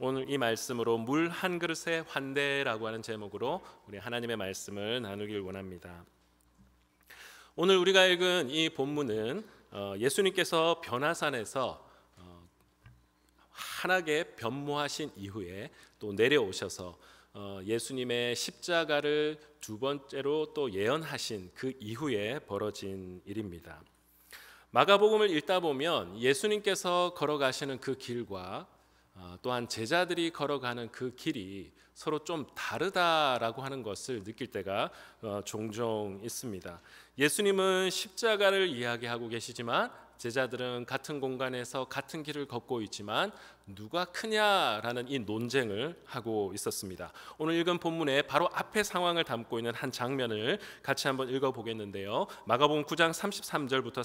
오늘 이 말씀으로 물 한 그릇의 환대라고 하는 제목으로 우리 하나님의 말씀을 나누길 원합니다. 오늘 우리가 읽은 이 본문은 예수님께서 변화산에서 환하게 변모하신 이후에 또 내려오셔서 예수님의 십자가를 두 번째로 또 예언하신 그 이후에 벌어진 일입니다. 마가복음을 읽다 보면 예수님께서 걸어가시는 그 길과 또한 제자들이 걸어가는 그 길이 서로 좀 다르다라고 하는 것을 느낄 때가 종종 있습니다. 예수님은 십자가를 이야기하고 계시지만 제자들은 같은 공간에서 같은 길을 걷고 있지만 누가 크냐라는 이 논쟁을 하고 있었습니다. 오늘 읽은 본문의 바로 앞의 상황을 담고 있는 한 장면을 같이 한번 읽어보겠는데요. 마가복음 9장 33절부터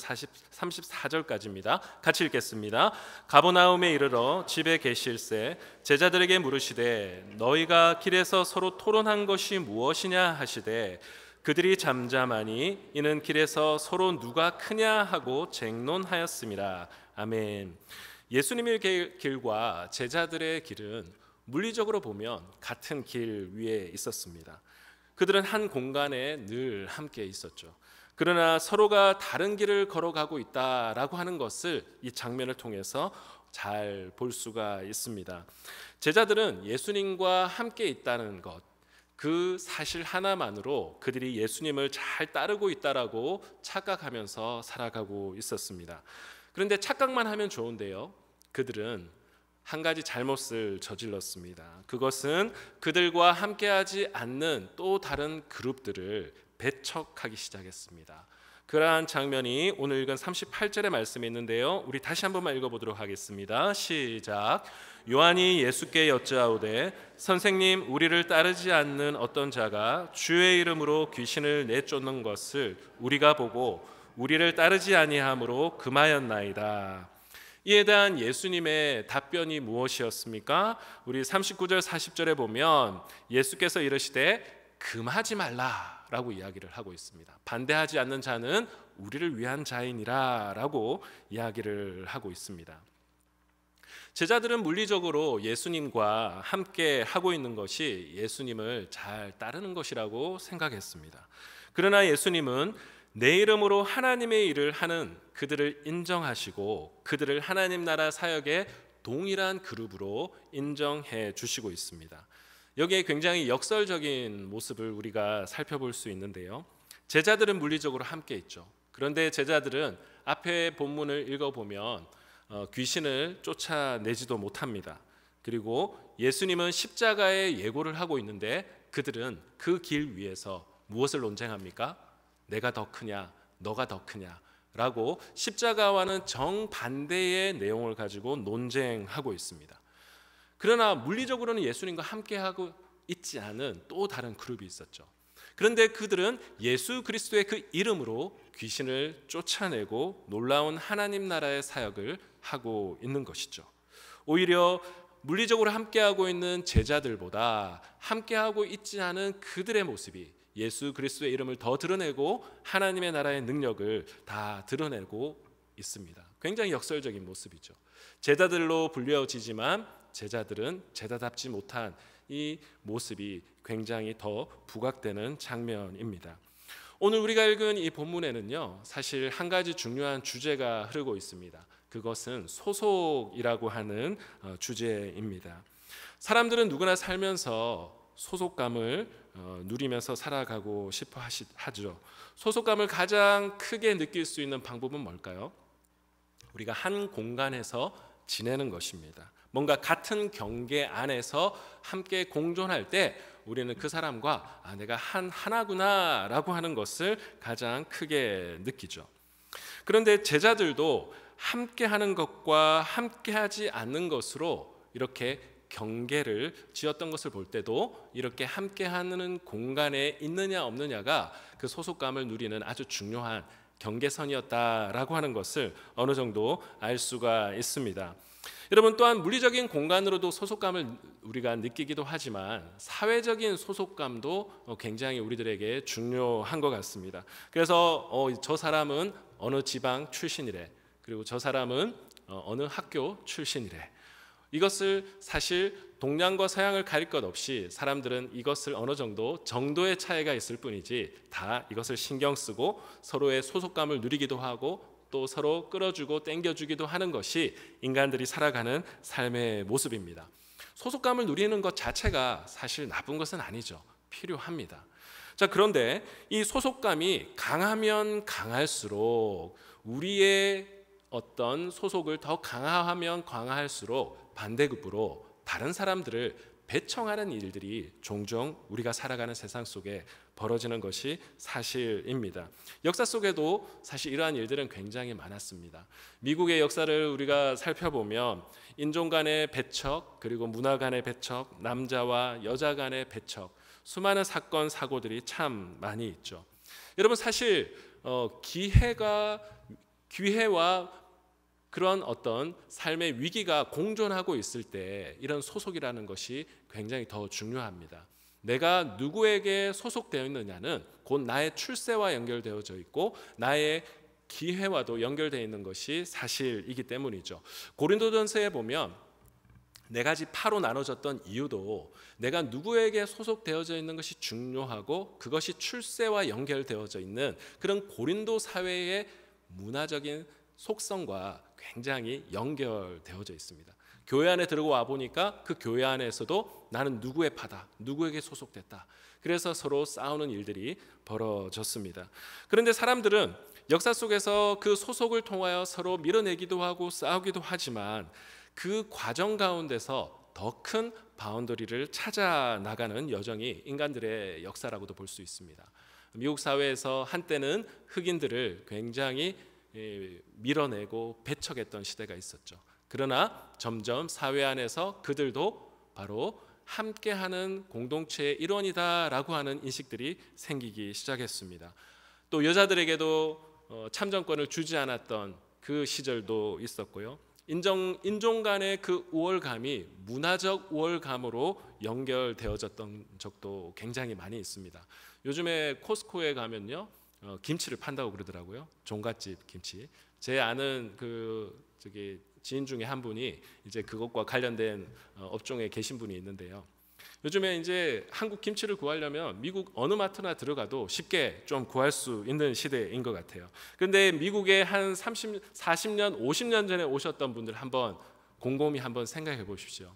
34절까지입니다. 같이 읽겠습니다. 가버나움에 이르러 집에 계실새 제자들에게 물으시되 너희가 길에서 서로 토론한 것이 무엇이냐 하시되 그들이 잠잠하니 이는 길에서 서로 누가 크냐 하고 쟁론하였습니다. 아멘. 예수님의 길과 제자들의 길은 물리적으로 보면 같은 길 위에 있었습니다. 그들은 한 공간에 늘 함께 있었죠. 그러나 서로가 다른 길을 걸어가고 있다라고 하는 것을 이 장면을 통해서 잘 볼 수가 있습니다. 제자들은 예수님과 함께 있다는 것, 그 사실 하나만으로 그들이 예수님을 잘 따르고 있다라고 착각하면서 살아가고 있었습니다. 그런데 착각만 하면 좋은데요, 그들은 한 가지 잘못을 저질렀습니다. 그것은 그들과 함께하지 않는 또 다른 그룹들을 배척하기 시작했습니다. 그러한 장면이 오늘 읽은 38절의 말씀에 있는데요, 우리 다시 한 번만 읽어보도록 하겠습니다. 시작. 요한이 예수께 여짜오되 선생님, 우리를 따르지 않는 어떤 자가 주의 이름으로 귀신을 내쫓는 것을 우리가 보고 우리를 따르지 아니하므로 금하였나이다. 이에 대한 예수님의 답변이 무엇이었습니까? 우리 39절 40절에 보면 예수께서 이르시되 금하지 말라라고 이야기를 하고 있습니다. 반대하지 않는 자는 우리를 위한 자이니라 라고 이야기를 하고 있습니다. 제자들은 물리적으로 예수님과 함께 하고 있는 것이 예수님을 잘 따르는 것이라고 생각했습니다. 그러나 예수님은 내 이름으로 하나님의 일을 하는 그들을 인정하시고 그들을 하나님 나라 사역의 동일한 그룹으로 인정해 주시고 있습니다. 여기에 굉장히 역설적인 모습을 우리가 살펴볼 수 있는데요, 제자들은 물리적으로 함께 있죠. 그런데 제자들은 앞에 본문을 읽어보면 귀신을 쫓아내지도 못합니다. 그리고 예수님은 십자가의 예고를 하고 있는데 그들은 그 길 위에서 무엇을 논쟁합니까? 내가 더 크냐, 너가 더 크냐 라고 십자가와는 정반대의 내용을 가지고 논쟁하고 있습니다. 그러나 물리적으로는 예수님과 함께하고 있지 않은 또 다른 그룹이 있었죠. 그런데 그들은 예수 그리스도의 그 이름으로 귀신을 쫓아내고 놀라운 하나님 나라의 사역을 하고 있는 것이죠. 오히려 물리적으로 함께하고 있는 제자들보다 함께하고 있지 않은 그들의 모습이 예수 그리스도의 이름을 더 드러내고 하나님의 나라의 능력을 다 드러내고 있습니다. 굉장히 역설적인 모습이죠. 제자들로 불려지지만 제자들은 제자답지 못한 이 모습이 굉장히 더 부각되는 장면입니다. 오늘 우리가 읽은 이 본문에는요, 사실 한 가지 중요한 주제가 흐르고 있습니다. 그것은 소속이라고 하는 주제입니다. 사람들은 누구나 살면서 소속감을 누리면서 살아가고 싶어 하죠. 소속감을 가장 크게 느낄 수 있는 방법은 뭘까요? 우리가 한 공간에서 지내는 것입니다. 뭔가 같은 경계 안에서 함께 공존할 때 우리는 그 사람과 내가 하나구나 라고 하는 것을 가장 크게 느끼죠. 그런데 제자들도 함께하는 것과 함께하지 않는 것으로 이렇게 경계를 지었던 것을 볼 때도 이렇게 함께하는 공간에 있느냐 없느냐가 그 소속감을 누리는 아주 중요한 경계선이었다라고 하는 것을 어느 정도 알 수가 있습니다. 여러분, 또한 물리적인 공간으로도 소속감을 우리가 느끼기도 하지만 사회적인 소속감도 굉장히 우리들에게 중요한 것 같습니다. 그래서 저 사람은 어느 지방 출신이래, 그리고 저 사람은 어느 학교 출신이래, 이것을 사실 동양과 서양을 가릴 것 없이 사람들은 이것을 어느 정도 정도의 차이가 있을 뿐이지 다 이것을 신경 쓰고 서로의 소속감을 누리기도 하고 또 서로 끌어주고 땡겨주기도 하는 것이 인간들이 살아가는 삶의 모습입니다. 소속감을 누리는 것 자체가 사실 나쁜 것은 아니죠. 필요합니다. 자, 그런데 이 소속감이 강하면 강할수록 우리의 어떤 소속을 더 강화하면 강화할수록 반대급부로 다른 사람들을 배척하는 일들이 종종 우리가 살아가는 세상 속에 벌어지는 것이 사실입니다. 역사 속에도 사실 이러한 일들은 굉장히 많았습니다. 미국의 역사를 우리가 살펴보면 인종 간의 배척, 그리고 문화 간의 배척, 남자와 여자 간의 배척, 수많은 사건 사고들이 참 많이 있죠. 여러분, 사실 기회와 그런 어떤 삶의 위기가 공존하고 있을 때 이런 소속이라는 것이 굉장히 더 중요합니다. 내가 누구에게 소속되어 있느냐는 곧 나의 출세와 연결되어져 있고 나의 기회와도 연결되어 있는 것이 사실이기 때문이죠. 고린도전서에 보면 네 가지 파로 나눠졌던 이유도 내가 누구에게 소속되어져 있는 것이 중요하고 그것이 출세와 연결되어져 있는 그런 고린도 사회의 문화적인 속성과 굉장히 연결되어져 있습니다. 교회 안에 들어와 보니까 그 교회 안에서도 나는 누구의 파다, 누구에게 소속됐다. 그래서 서로 싸우는 일들이 벌어졌습니다. 그런데 사람들은 역사 속에서 그 소속을 통하여 서로 밀어내기도 하고 싸우기도 하지만 그 과정 가운데서 더 큰 바운더리를 찾아 나가는 여정이 인간들의 역사라고도 볼 수 있습니다. 미국 사회에서 한때는 흑인들을 굉장히 밀어내고 배척했던 시대가 있었죠. 그러나 점점 사회 안에서 그들도 바로 함께하는 공동체의 일원이다라고 하는 인식들이 생기기 시작했습니다. 또 여자들에게도 참정권을 주지 않았던 그 시절도 있었고요. 인종 간의 그 우월감이 문화적 우월감으로 연결되어졌던 적도 굉장히 많이 있습니다. 요즘에 코스코에 가면요, 김치를 판다고 그러더라고요. 종갓집 김치. 제 아는 지인 중에 한 분이 이제 그것과 관련된 업종에 계신 분이 있는데요. 요즘에 이제 한국 김치를 구하려면 미국 어느 마트나 들어가도 쉽게 좀 구할 수 있는 시대인 것 같아요. 그런데 미국에 한 30, 40년, 50년 전에 오셨던 분들 곰곰이 한번 생각해 보십시오.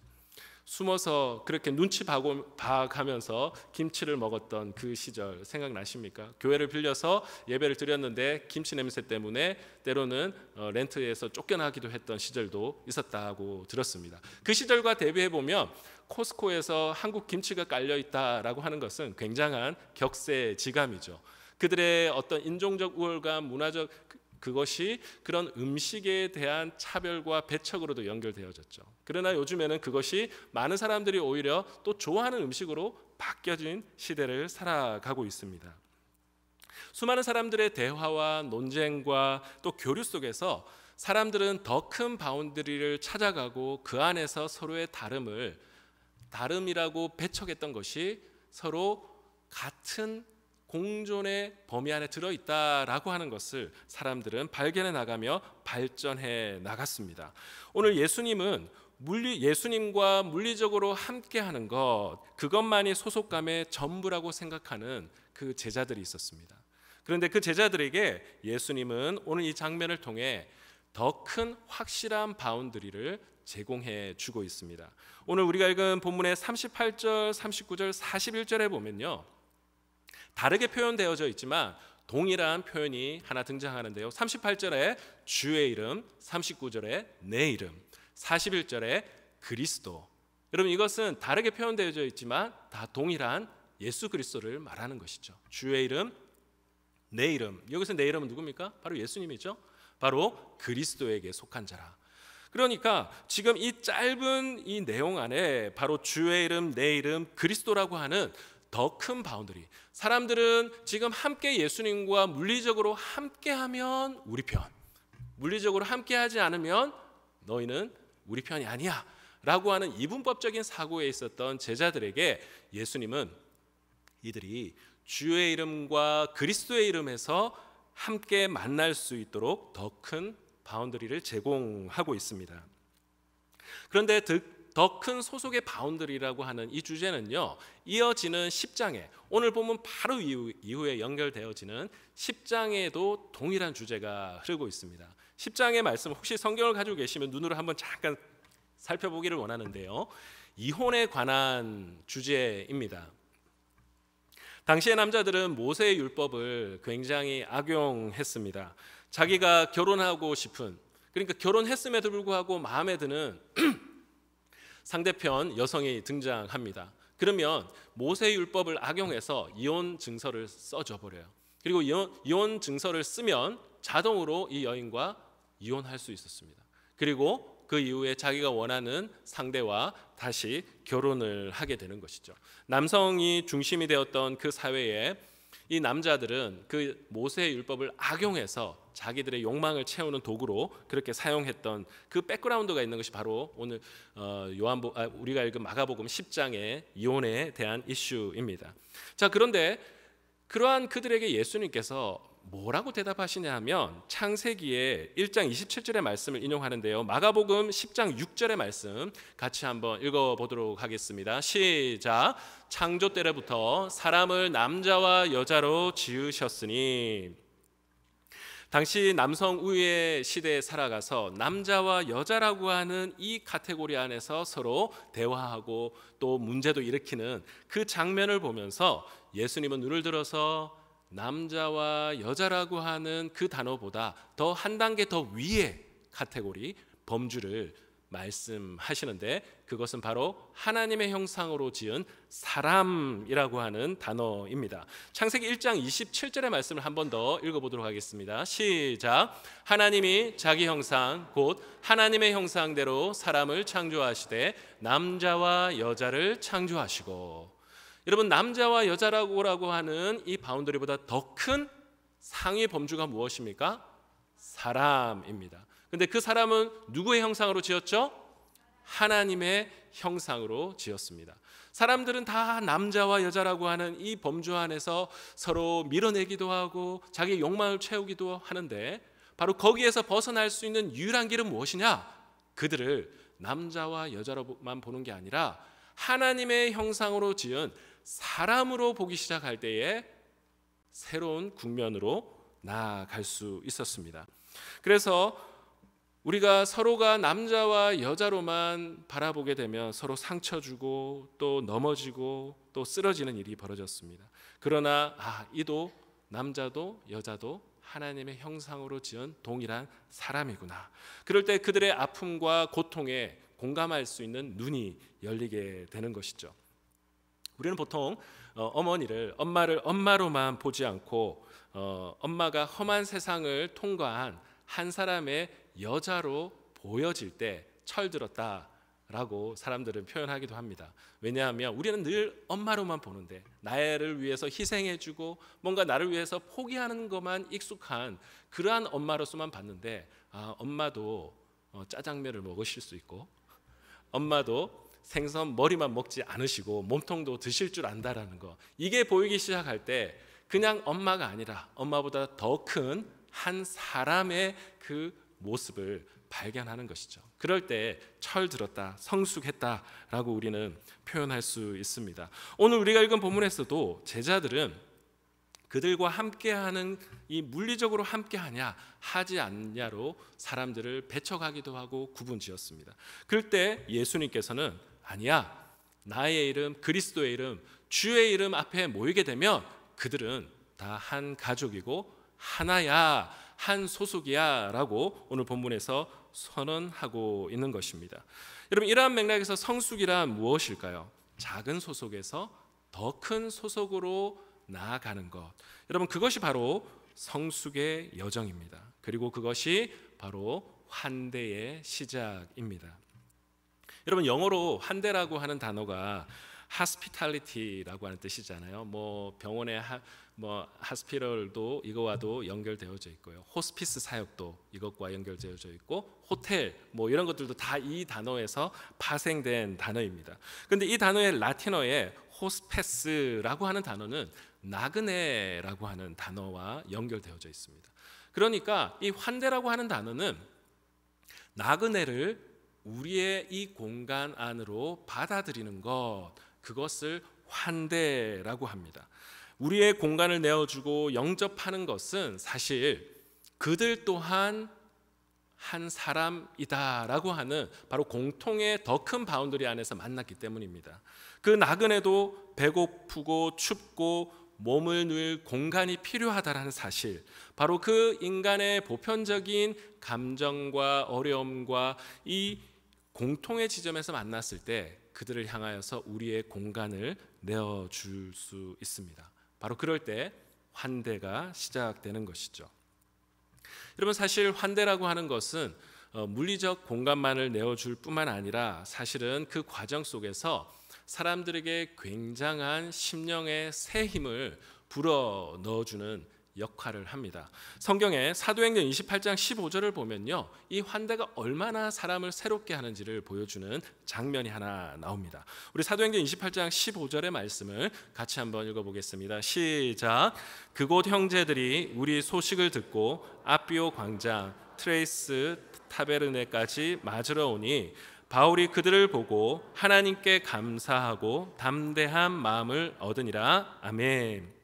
숨어서 그렇게 눈치 봐가면서 김치를 먹었던 그 시절 생각나십니까? 교회를 빌려서 예배를 드렸는데 김치 냄새 때문에 때로는 렌트에서 쫓겨나기도 했던 시절도 있었다고 들었습니다. 그 시절과 대비해 보면 코스코에서 한국 김치가 깔려 있다라고 하는 것은 굉장한 격세지감이죠. 그들의 어떤 인종적 우월감, 문화적 그것이 그런 음식에 대한 차별과 배척으로도 연결되어졌죠. 그러나 요즘에는 그것이 많은 사람들이 오히려 또 좋아하는 음식으로 바뀌어진 시대를 살아가고 있습니다. 수많은 사람들의 대화와 논쟁과 또 교류 속에서 사람들은 더 큰 바운더리를 찾아가고 그 안에서 서로의 다름이라고 배척했던 것이 서로 같은 공존의 범위 안에 들어있다라고 하는 것을 사람들은 발견해 나가며 발전해 나갔습니다. 오늘 예수님과 물리적으로 함께하는 것, 그것만이 소속감의 전부라고 생각하는 그 제자들이 있었습니다. 그런데 그 제자들에게 예수님은 오늘 이 장면을 통해 더 큰 확실한 바운더리를 제공해 주고 있습니다. 오늘 우리가 읽은 본문의 38절, 39절, 41절에 보면요, 다르게 표현되어져 있지만 동일한 표현이 하나 등장하는데요. 38절에 주의 이름, 39절에 내 이름, 41절에 그리스도. 여러분, 이것은 다르게 표현되어져 있지만 다 동일한 예수 그리스도를 말하는 것이죠. 주의 이름, 내 이름. 여기서 내 이름은 누굽니까? 바로 예수님이죠. 바로 그리스도에게 속한 자라. 그러니까 지금 이 짧은 이 내용 안에 바로 주의 이름, 내 이름, 그리스도라고 하는 더 큰 바운더리. 사람들은 지금 함께 예수님과 물리적으로 함께하면 우리 편, 물리적으로 함께하지 않으면 너희는 우리 편이 아니야 라고 하는 이분법적인 사고에 있었던 제자들에게 예수님은 이들이 주의 이름과 그리스도의 이름에서 함께 만날 수 있도록 더 큰 바운더리를 제공하고 있습니다. 그런데 더 큰 소속의 바운더리라고 하는 이 주제는요, 이어지는 10장에, 오늘 보면 바로 이후에 연결되어지는 10장에도 동일한 주제가 흐르고 있습니다. 10장의 말씀, 혹시 성경을 가지고 계시면 눈으로 한번 잠깐 살펴보기를 원하는데요, 이혼에 관한 주제입니다. 당시의 남자들은 모세의 율법을 굉장히 악용했습니다. 자기가 결혼하고 싶은, 그러니까 결혼했음에도 불구하고 마음에 드는 상대편 여성이 등장합니다. 그러면 모세의 율법을 악용해서 이혼 증서를 써줘 버려요. 그리고 이혼 증서를 쓰면 자동으로 이 여인과 이혼할 수 있었습니다. 그리고 그 이후에 자기가 원하는 상대와 다시 결혼을 하게 되는 것이죠. 남성이 중심이 되었던 그 사회에 이 남자들은 그 모세의 율법을 악용해서 자기들의 욕망을 채우는 도구로 그렇게 사용했던 그 백그라운드가 있는 것이 바로 오늘 우리가 읽은 마가복음 10장의 이혼에 대한 이슈입니다. 자, 그런데 그러한 그들에게 예수님께서 뭐라고 대답하시냐 하면 창세기의 1장 27절의 말씀을 인용하는데요, 마가복음 10장 6절의 말씀 같이 한번 읽어보도록 하겠습니다. 시작. 창조 때로부터 사람을 남자와 여자로 지으셨으니. 당시 남성 우위의 시대에 살아가서 남자와 여자라고 하는 이 카테고리 안에서 서로 대화하고 또 문제도 일으키는 그 장면을 보면서 예수님은 눈을 들어서 남자와 여자라고 하는 그 단어보다 더 한 단계 더 위의 카테고리, 범주를 말씀하시는데, 그것은 바로 하나님의 형상으로 지은 사람이라고 하는 단어입니다. 창세기 1장 27절의 말씀을 한 번 더 읽어보도록 하겠습니다. 시작. 하나님이 자기 형상 곧 하나님의 형상대로 사람을 창조하시되 남자와 여자를 창조하시고. 여러분, 남자와 여자라고 하는 이 바운더리보다 더 큰 상위 범주가 무엇입니까? 사람입니다. 근데 그 사람은 누구의 형상으로 지었죠? 하나님의 형상으로 지었습니다. 사람들은 다 남자와 여자라고 하는 이 범주 안에서 서로 밀어내기도 하고 자기 욕망을 채우기도 하는데, 바로 거기에서 벗어날 수 있는 유일한 길은 무엇이냐? 그들을 남자와 여자로만 보는 게 아니라 하나님의 형상으로 지은 사람으로 보기 시작할 때에 새로운 국면으로 나아갈 수 있었습니다. 그래서 우리가 서로가 남자와 여자로만 바라보게 되면 서로 상처 주고 또 넘어지고 또 쓰러지는 일이 벌어졌습니다. 그러나 이도 남자도 여자도 하나님의 형상으로 지은 동일한 사람이구나. 그럴 때 그들의 아픔과 고통에 공감할 수 있는 눈이 열리게 되는 것이죠. 우리는 보통 엄마를 엄마로만 보지 않고 엄마가 험한 세상을 통과한 한 사람의 여자로 보여질 때 철들었다라고 사람들은 표현하기도 합니다. 왜냐하면 우리는 늘 엄마로만 보는데, 나를 위해서 희생해주고 뭔가 나를 위해서 포기하는 것만 익숙한 그러한 엄마로서만 봤는데, 엄마도 짜장면을 먹으실 수 있고, 엄마도 생선 머리만 먹지 않으시고 몸통도 드실 줄 안다라는 거, 이게 보이기 시작할 때 그냥 엄마가 아니라 엄마보다 더 큰 한 사람의 그 모습을 발견하는 것이죠. 그럴 때 철들었다, 성숙했다라고 우리는 표현할 수 있습니다. 오늘 우리가 읽은 본문에서도 제자들은 그들과 함께하는, 이 물리적으로 함께하냐 하지 않냐로 사람들을 배척하기도 하고 구분지었습니다. 그럴 때 예수님께서는 아니야, 나의 이름, 그리스도의 이름, 주의 이름 앞에 모이게 되면 그들은 다 한 가족이고 하나야, 한 소속이야 라고 오늘 본문에서 선언하고 있는 것입니다. 여러분, 이러한 맥락에서 성숙이란 무엇일까요? 작은 소속에서 더 큰 소속으로 나아가는 것, 여러분, 그것이 바로 성숙의 여정입니다. 그리고 그것이 바로 환대의 시작입니다. 여러분, 영어로 환대라고 하는 단어가 hospitality라고 하는 뜻이잖아요. 병원의 hospital도 이거와도 연결되어져 있고요. 호스피스 사역도 이것과 연결되어져 있고, 호텔 이런 것들도 다 이 단어에서 파생된 단어입니다. 그런데 이 단어의 라틴어에 호스페스라고 하는 단어는 나그네라고 하는 단어와 연결되어져 있습니다. 그러니까 이 환대라고 하는 단어는 나그네를 우리의 이 공간 안으로 받아들이는 것, 그것을 환대라고 합니다. 우리의 공간을 내어주고 영접하는 것은 사실 그들 또한 한 사람이다라고 하는 바로 공통의 더 큰 바운더리 안에서 만났기 때문입니다. 그 나그네도 배고프고 춥고 몸을 누일 공간이 필요하다라는 사실, 바로 그 인간의 보편적인 감정과 어려움과 이 공통의 지점에서 만났을 때 그들을 향하여서 우리의 공간을 내어줄 수 있습니다. 바로 그럴 때 환대가 시작되는 것이죠. 여러분, 사실 환대라고 하는 것은 물리적 공간만을 내어줄 뿐만 아니라 사실은 그 과정 속에서 사람들에게 굉장한 심령의 새 힘을 불어 넣어주는 역할을 합니다. 성경에 사도행전 28장 15절을 보면요, 이 환대가 얼마나 사람을 새롭게 하는지를 보여주는 장면이 하나 나옵니다. 우리 사도행전 28장 15절의 말씀을 같이 한번 읽어보겠습니다. 시작. 그곳 형제들이 우리 소식을 듣고 아비오 광장 트레이스 타베르네까지 맞으러 오니 바울이 그들을 보고 하나님께 감사하고 담대한 마음을 얻으니라. 아멘.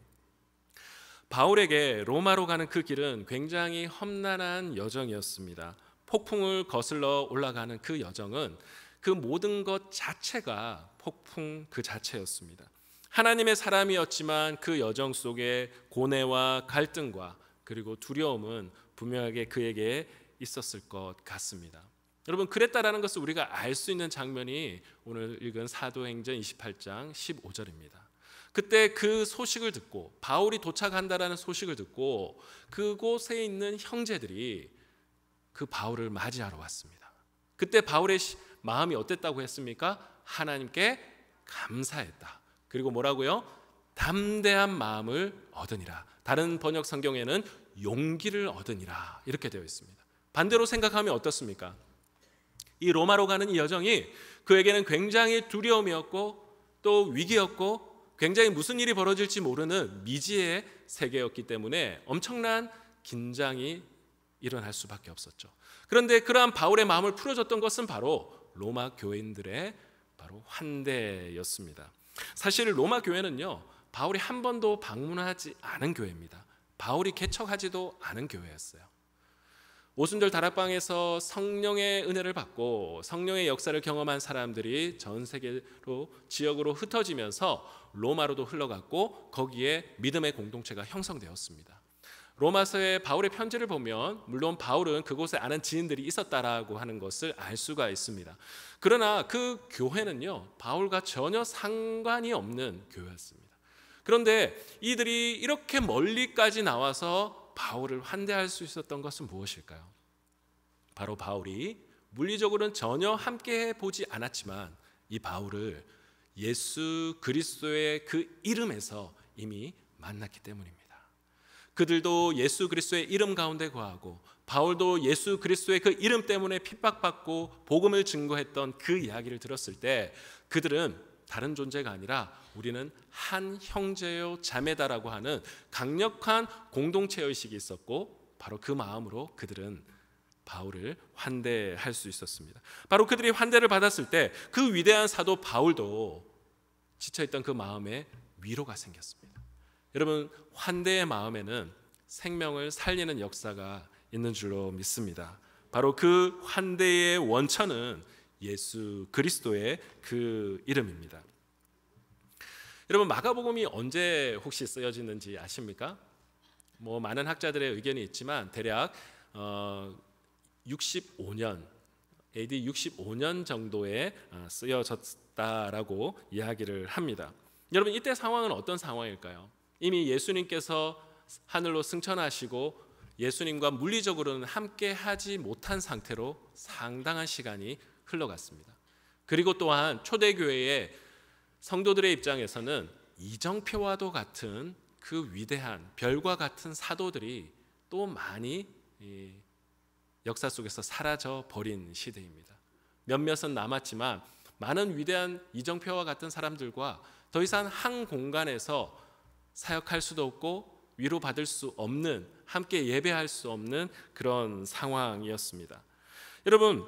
바울에게 로마로 가는 그 길은 굉장히 험난한 여정이었습니다. 폭풍을 거슬러 올라가는 그 여정은 그 모든 것 자체가 폭풍 그 자체였습니다. 하나님의 사람이었지만 그 여정 속에 고뇌와 갈등과 그리고 두려움은 분명하게 그에게 있었을 것 같습니다. 여러분, 그랬다라는 것을 우리가 알 수 있는 장면이 오늘 읽은 사도행전 28장 15절입니다. 그때 그 소식을 듣고, 바울이 도착한다라는 소식을 듣고 그곳에 있는 형제들이 그 바울을 맞이하러 왔습니다. 그때 바울의 마음이 어땠다고 했습니까? 하나님께 감사했다. 그리고 뭐라고요? 담대한 마음을 얻으니라. 다른 번역 성경에는 용기를 얻으니라 이렇게 되어 있습니다. 반대로 생각하면 어떻습니까? 이 로마로 가는 이 여정이 그에게는 굉장히 두려움이었고 또 위기였고 굉장히 무슨 일이 벌어질지 모르는 미지의 세계였기 때문에 엄청난 긴장이 일어날 수밖에 없었죠. 그런데 그러한 바울의 마음을 풀어줬던 것은 바로 로마 교인들의 바로 환대였습니다. 사실 로마 교회는요, 바울이 한 번도 방문하지 않은 교회입니다. 바울이 개척하지도 않은 교회였어요. 오순절 다락방에서 성령의 은혜를 받고 성령의 역사를 경험한 사람들이 전 세계로 지역으로 흩어지면서 로마로도 흘러갔고 거기에 믿음의 공동체가 형성되었습니다. 로마서의 바울의 편지를 보면 물론 바울은 그곳에 아는 지인들이 있었다라고 하는 것을 알 수가 있습니다. 그러나 그 교회는요, 바울과 전혀 상관이 없는 교회였습니다. 그런데 이들이 이렇게 멀리까지 나와서 바울을 환대할 수 있었던 것은 무엇일까요? 바로 바울이 물리적으로는 전혀 함께 보지 않았지만 이 바울을 예수 그리스도의 그 이름에서 이미 만났기 때문입니다. 그들도 예수 그리스도의 이름 가운데 거하고 바울도 예수 그리스도의 그 이름 때문에 핍박받고 복음을 증거했던 그 이야기를 들었을 때 그들은 다른 존재가 아니라 우리는 한 형제요 자매다라고 하는 강력한 공동체 의식이 있었고 바로 그 마음으로 그들은 바울을 환대할 수 있었습니다. 바로 그들이 환대를 받았을 때 그 위대한 사도 바울도 지쳐있던 그 마음에 위로가 생겼습니다. 여러분, 환대의 마음에는 생명을 살리는 역사가 있는 줄로 믿습니다. 바로 그 환대의 원천은 예수 그리스도의 그 이름입니다. 여러분, 마가복음이 언제 혹시 쓰여지는지 아십니까? 많은 학자들의 의견이 있지만 대략 65년 AD 65년 정도에 쓰여졌다라고 이야기를 합니다. 여러분, 이때 상황은 어떤 상황일까요? 이미 예수님께서 하늘로 승천하시고 예수님과 물리적으로는 함께 하지 못한 상태로 상당한 시간이 흘러갔습니다. 그리고 또한 초대교회의 성도들의 입장에서는 이정표와도 같은 그 위대한 별과 같은 사도들이 또 많이 역사 속에서 사라져 버린 시대입니다. 몇몇은 남았지만 많은 위대한 이정표와 같은 사람들과 더 이상 한 공간에서 사역할 수도 없고 위로받을 수 없는, 함께 예배할 수 없는 그런 상황이었습니다. 여러분,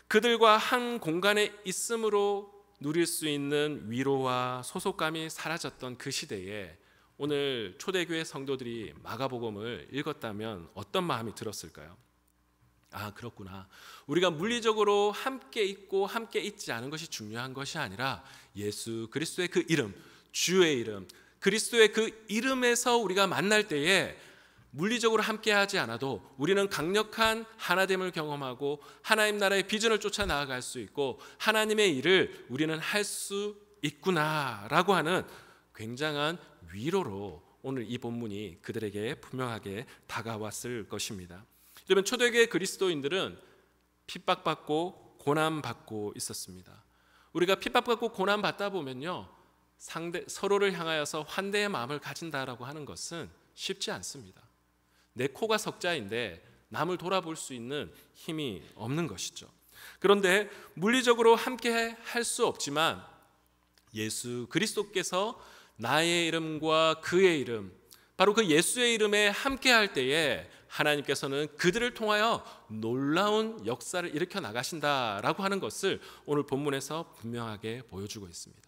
그들과 한 공간에 있음으로 누릴 수 있는 위로와 소속감이 사라졌던 그 시대에 오늘 초대교회 성도들이 마가복음을 읽었다면 어떤 마음이 들었을까요? 아, 그렇구나. 우리가 물리적으로 함께 있고 함께 있지 않은 것이 중요한 것이 아니라 예수 그리스도의 그 이름, 주의 이름, 그리스도의 그 이름에서 우리가 만날 때에 물리적으로 함께하지 않아도 우리는 강력한 하나됨을 경험하고 하나님 나라의 비전을 쫓아 나아갈 수 있고 하나님의 일을 우리는 할 수 있구나라고 하는 굉장한 위로로 오늘 이 본문이 그들에게 분명하게 다가왔을 것입니다. 여러분, 초대교회 그리스도인들은 핍박받고 고난받고 있었습니다. 우리가 핍박받고 고난받다 보면요, 서로를 향하여서 환대의 마음을 가진다라고 하는 것은 쉽지 않습니다. 내 코가 석자인데 남을 돌아볼 수 있는 힘이 없는 것이죠. 그런데 물리적으로 함께 할 수 없지만 예수 그리스도께서 나의 이름과 그의 이름, 바로 그 예수의 이름에 함께 할 때에 하나님께서는 그들을 통하여 놀라운 역사를 일으켜 나가신다라고 하는 것을 오늘 본문에서 분명하게 보여주고 있습니다.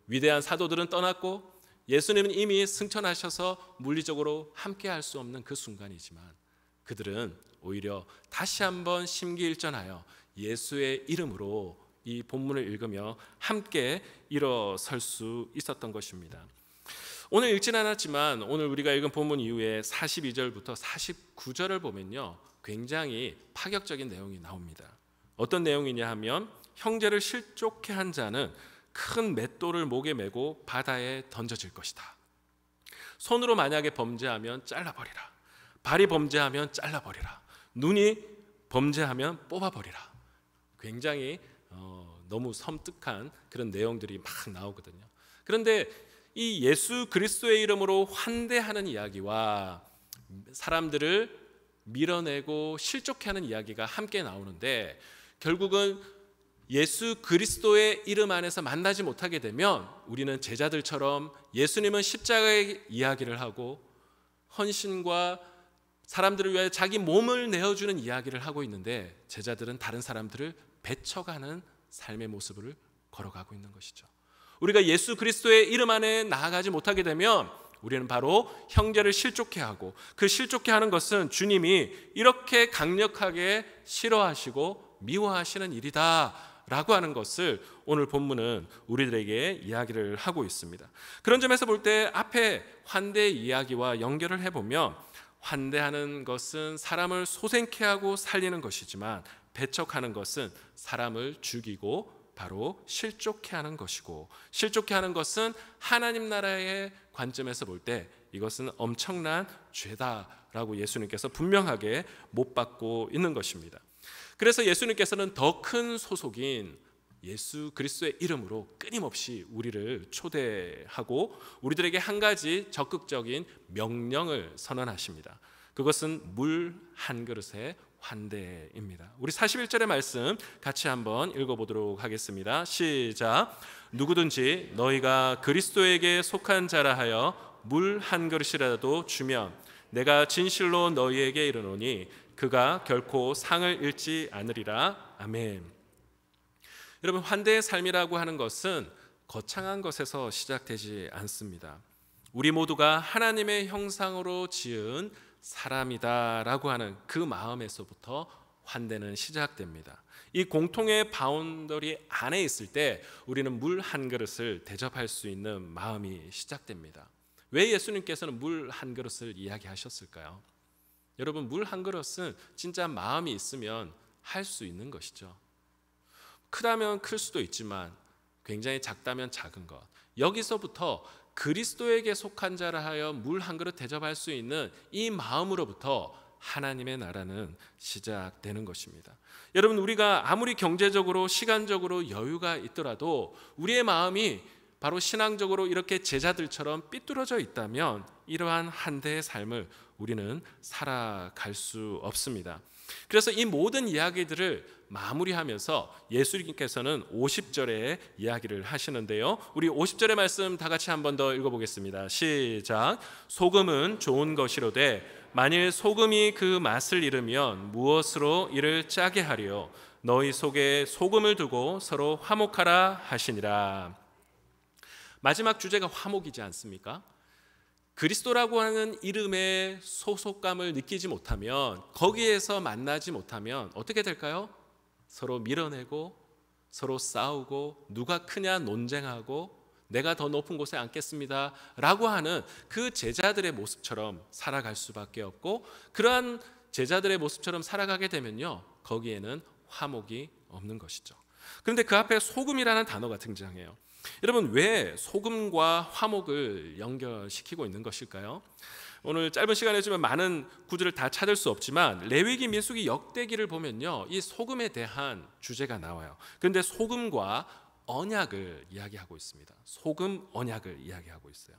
위대한 사도들은 떠났고 예수님은 이미 승천하셔서 물리적으로 함께 할 수 없는 그 순간이지만 그들은 오히려 다시 한번 심기일전하여 예수의 이름으로 이 본문을 읽으며 함께 일어설 수 있었던 것입니다. 오늘 읽진 않았지만 오늘 우리가 읽은 본문 이후에 42절부터 49절을 보면요, 굉장히 파격적인 내용이 나옵니다. 어떤 내용이냐 하면 형제를 실족해 한 자는 큰 맷돌을 목에 메고 바다에 던져질 것이다. 손으로 만약에 범죄하면 잘라버리라. 발이 범죄하면 잘라버리라. 눈이 범죄하면 뽑아버리라. 굉장히 너무 섬뜩한 그런 내용들이 막 나오거든요. 그런데 이 예수 그리스도의 이름으로 환대하는 이야기와 사람들을 밀어내고 실족해하는 이야기가 함께 나오는데 결국은 예수 그리스도의 이름 안에서 만나지 못하게 되면 우리는 제자들처럼 예수님은 십자가의 이야기를 하고 헌신과 사람들을 위하여 자기 몸을 내어주는 이야기를 하고 있는데 제자들은 다른 사람들을 배척하는 삶의 모습을 걸어가고 있는 것이죠. 우리가 예수 그리스도의 이름 안에 나아가지 못하게 되면 우리는 바로 형제를 실족해하고 그 실족해하는 것은 주님이 이렇게 강력하게 싫어하시고 미워하시는 일이다 라고 하는 것을 오늘 본문은 우리들에게 이야기를 하고 있습니다. 그런 점에서 볼 때 앞에 환대 이야기와 연결을 해보면 환대하는 것은 사람을 소생케 하고 살리는 것이지만 배척하는 것은 사람을 죽이고 바로 실족해 하는 것이고 실족해 하는 것은 하나님 나라의 관점에서 볼 때 이것은 엄청난 죄다라고 예수님께서 분명하게 못 받고 있는 것입니다. 그래서 예수님께서는 더 큰 소속인 예수 그리스도의 이름으로 끊임없이 우리를 초대하고 우리들에게 한 가지 적극적인 명령을 선언하십니다. 그것은 물 한 그릇의 환대입니다. 우리 41절의 말씀 같이 한번 읽어보도록 하겠습니다. 시작. 누구든지 너희가 그리스도에게 속한 자라 하여 물 한 그릇이라도 주면 내가 진실로 너희에게 이르노니 그가 결코 상을 잃지 않으리라. 아멘. 여러분, 환대의 삶이라고 하는 것은 거창한 것에서 시작되지 않습니다. 우리 모두가 하나님의 형상으로 지은 사람이다라고 하는 그 마음에서부터 환대는 시작됩니다. 이 공통의 바운더리 안에 있을 때 우리는 물 한 그릇을 대접할 수 있는 마음이 시작됩니다. 왜 예수님께서는 물 한 그릇을 이야기하셨을까요? 여러분, 물 한 그릇은 진짜 마음이 있으면 할 수 있는 것이죠. 크다면 클 수도 있지만 굉장히 작다면 작은 것, 여기서부터 그리스도에게 속한 자라 하여 물 한 그릇 대접할 수 있는 이 마음으로부터 하나님의 나라는 시작되는 것입니다. 여러분, 우리가 아무리 경제적으로 시간적으로 여유가 있더라도 우리의 마음이 바로 신앙적으로 이렇게 제자들처럼 삐뚤어져 있다면 이러한 한대의 삶을 우리는 살아갈 수 없습니다. 그래서 이 모든 이야기들을 마무리하면서 예수님께서는 50절에 이야기를 하시는데요. 우리 50절의 말씀 다 같이 한 번 더 읽어보겠습니다. 시작. 소금은 좋은 것이로되 만일 소금이 그 맛을 잃으면 무엇으로 이를 짜게 하리요? 너희 속에 소금을 두고 서로 화목하라 하시니라. 마지막 주제가 화목이지 않습니까? 그리스도라고 하는 이름의 소속감을 느끼지 못하면, 거기에서 만나지 못하면 어떻게 될까요? 서로 밀어내고 서로 싸우고 누가 크냐 논쟁하고 내가 더 높은 곳에 앉겠습니다 라고 하는 그 제자들의 모습처럼 살아갈 수밖에 없고, 그러한 제자들의 모습처럼 살아가게 되면요, 거기에는 화목이 없는 것이죠. 그런데 그 앞에 소금이라는 단어가 등장해요. 여러분, 왜 소금과 화목을 연결시키고 있는 것일까요? 오늘 짧은 시간이지만 많은 구절을 다 찾을 수 없지만 레위기, 민수기, 역대기를 보면요, 이 소금에 대한 주제가 나와요. 그런데 소금과 언약을 이야기하고 있습니다. 소금, 언약을 이야기하고 있어요.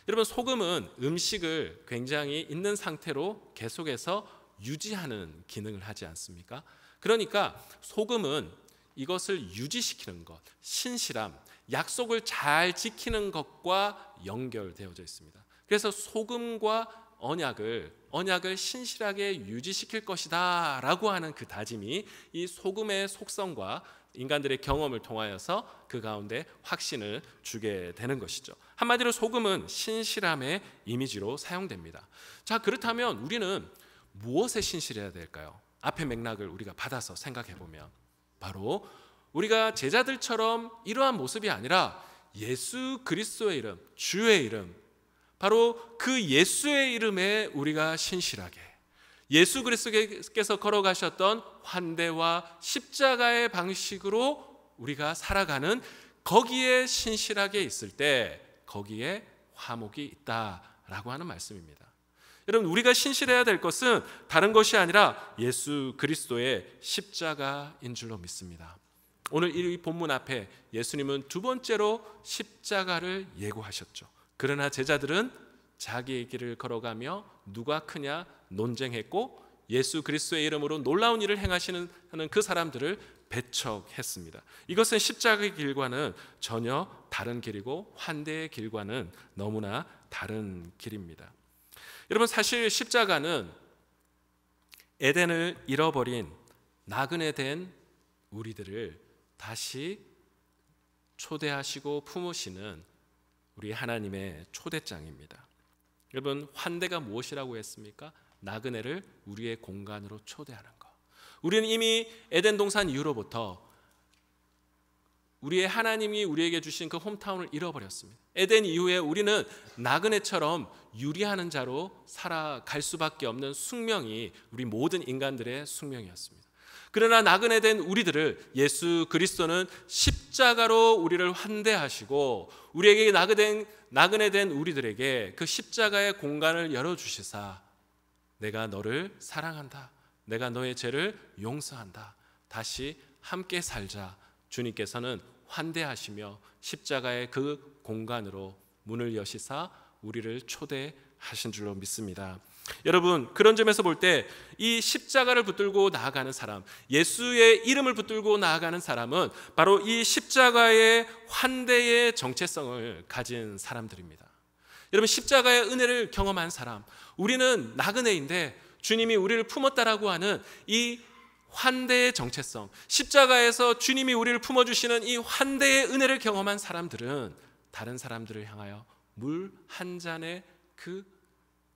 여러분, 소금은 음식을 굉장히 있는 상태로 계속해서 유지하는 기능을 하지 않습니까? 그러니까 소금은 이것을 유지시키는 것, 신실함, 약속을 잘 지키는 것과 연결되어져 있습니다. 그래서 소금과 언약을 신실하게 유지시킬 것이다 라고 하는 그 다짐이 이 소금의 속성과 인간들의 경험을 통하여서 그 가운데 확신을 주게 되는 것이죠. 한마디로 소금은 신실함의 이미지로 사용됩니다. 자, 그렇다면 우리는 무엇에 신실해야 될까요? 앞의 맥락을 우리가 받아서 생각해 보면 바로 우리가 제자들처럼 이러한 모습이 아니라 예수 그리스도의 이름, 주의 이름, 바로 그 예수의 이름에 우리가 신실하게, 예수 그리스도께서 걸어가셨던 환대와 십자가의 방식으로 우리가 살아가는, 거기에 신실하게 있을 때 거기에 화목이 있다라고 하는 말씀입니다. 여러분, 우리가 신실해야 될 것은 다른 것이 아니라 예수 그리스도의 십자가인 줄로 믿습니다. 오늘 이 본문 앞에 예수님은 두 번째로 십자가를 예고하셨죠. 그러나 제자들은 자기의 길을 걸어가며 누가 크냐 논쟁했고 예수 그리스도의 이름으로 놀라운 일을 행하시는 그 사람들을 배척했습니다. 이것은 십자가의 길과는 전혀 다른 길이고 환대의 길과는 너무나 다른 길입니다. 여러분, 사실 십자가는 에덴을 잃어버린 나그네 된 우리들을 다시 초대하시고 품으시는 우리 하나님의 초대장입니다. 여러분, 환대가 무엇이라고 했습니까? 나그네를 우리의 공간으로 초대하는 것. 우리는 이미 에덴 동산 이후로부터 우리의 하나님이 우리에게 주신 그 홈타운을 잃어버렸습니다. 에덴 이후에 우리는 나그네처럼 유리하는 자로 살아갈 수밖에 없는 숙명이 우리 모든 인간들의 숙명이었습니다. 그러나 나그네 된 우리들을 예수 그리스도는 십자가로 우리를 환대하시고 우리에게 나그네 된 우리들에게 그 십자가의 공간을 열어주시사 내가 너를 사랑한다, 내가 너의 죄를 용서한다, 다시 함께 살자, 주님께서는 환대하시며 십자가의 그 공간으로 문을 여시사 우리를 초대하신 줄로 믿습니다. 여러분, 그런 점에서 볼 때 이 십자가를 붙들고 나아가는 사람, 예수의 이름을 붙들고 나아가는 사람은 바로 이 십자가의 환대의 정체성을 가진 사람들입니다. 여러분, 십자가의 은혜를 경험한 사람, 우리는 나그네인데 주님이 우리를 품었다라고 하는 이 환대의 정체성, 십자가에서 주님이 우리를 품어주시는 이 환대의 은혜를 경험한 사람들은 다른 사람들을 향하여 물 한 잔의 그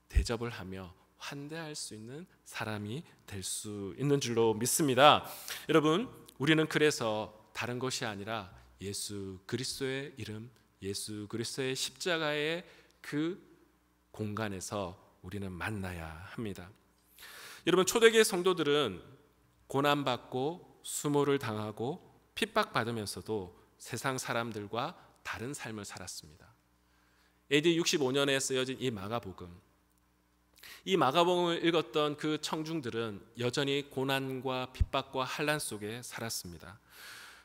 대접을 하며 환대할 수 있는 사람이 될 수 있는 줄로 믿습니다. 여러분, 우리는 그래서 다른 것이 아니라 예수 그리스도의 이름, 예수 그리스도의 십자가의 그 공간에서 우리는 만나야 합니다. 여러분, 초대교회 성도들은 고난받고 수모를 당하고 핍박받으면서도 세상 사람들과 다른 삶을 살았습니다. AD 65년에 쓰여진 이 마가복음을 읽었던 그 청중들은 여전히 고난과 핍박과 환난 속에 살았습니다.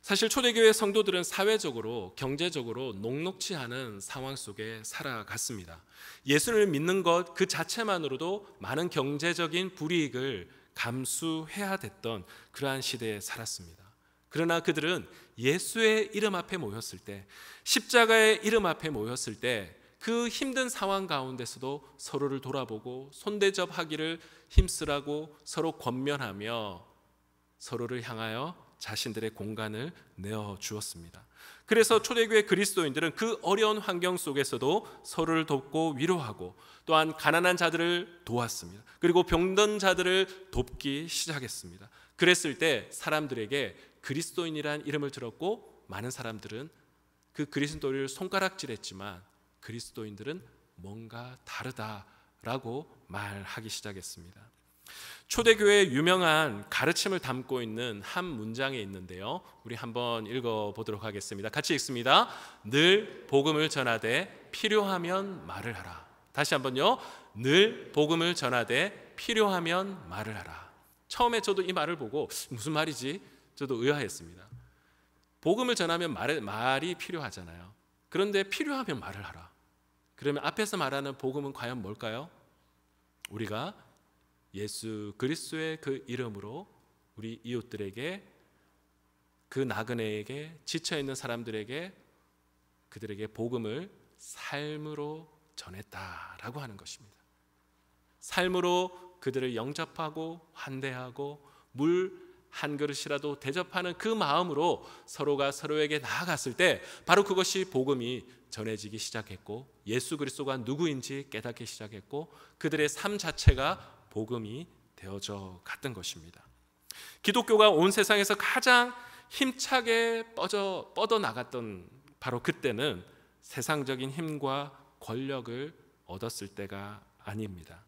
사실 초대교회 성도들은 사회적으로, 경제적으로 녹록지 않은 상황 속에 살아갔습니다. 예수를 믿는 것 그 자체만으로도 많은 경제적인 불이익을 감수해야 됐던 그러한 시대에 살았습니다. 그러나 그들은 예수의 이름 앞에 모였을 때, 십자가의 이름 앞에 모였을 때 그 힘든 상황 가운데서도 서로를 돌아보고 손대접하기를 힘쓰라고 서로 권면하며 서로를 향하여 자신들의 공간을 내어주었습니다. 그래서 초대교회 그리스도인들은 그 어려운 환경 속에서도 서로를 돕고 위로하고 또한 가난한 자들을 도왔습니다. 그리고 병든 자들을 돕기 시작했습니다. 그랬을 때 사람들에게 그리스도인이라는 이름을 들었고 많은 사람들은 그 그리스도를 손가락질했지만 그리스도인들은 뭔가 다르다라고 말하기 시작했습니다. 초대교회의 유명한 가르침을 담고 있는 한 문장에 있는데요, 우리 한번 읽어보도록 하겠습니다. 같이 읽습니다. 늘 복음을 전하되 필요하면 말을 하라. 다시 한번요. 늘 복음을 전하되 필요하면 말을 하라. 처음에 저도 이 말을 보고 무슨 말이지? 저도 의아했습니다. 복음을 전하면 말이 필요하잖아요. 그런데 필요하면 말을 하라. 그러면 앞에서 말하는 복음은 과연 뭘까요? 우리가 예수 그리스도의 그 이름으로 우리 이웃들에게, 그 나그네에게, 지쳐있는 사람들에게, 그들에게 복음을 삶으로 전했다라고 하는 것입니다. 삶으로 그들을 영접하고 환대하고 물 한 그릇이라도 대접하는 그 마음으로 서로가 서로에게 나아갔을 때 바로 그것이 복음이 전해지기 시작했고 예수 그리스도가 누구인지 깨닫기 시작했고 그들의 삶 자체가 복음이 되어져 갔던 것입니다. 기독교가 온 세상에서 가장 힘차게 뻗어나갔던 바로 그때는 세상적인 힘과 권력을 얻었을 때가 아닙니다.